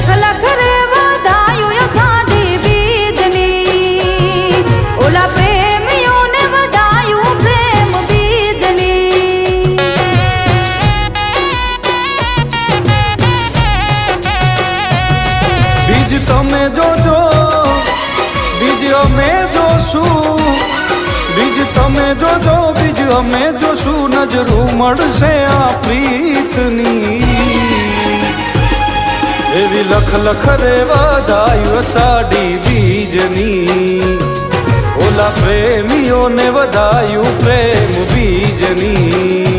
લખ લખ રે વધાયું અષાઢી બીજની, ઓલા પ્રેમીઓને વધાયું પ્રેમ બીજની. બીજ તમે જોજો, બીજ અમે જોશું. બીજ તમે જોજો, બીજ અમે જોશું. નજરું મળશે આ પ્રીતની. એવી લખ લખ રે વધાયું અષાઢી બીજની, ઓલા પ્રેમીઓને વધાયું પ્રેમ બીજની.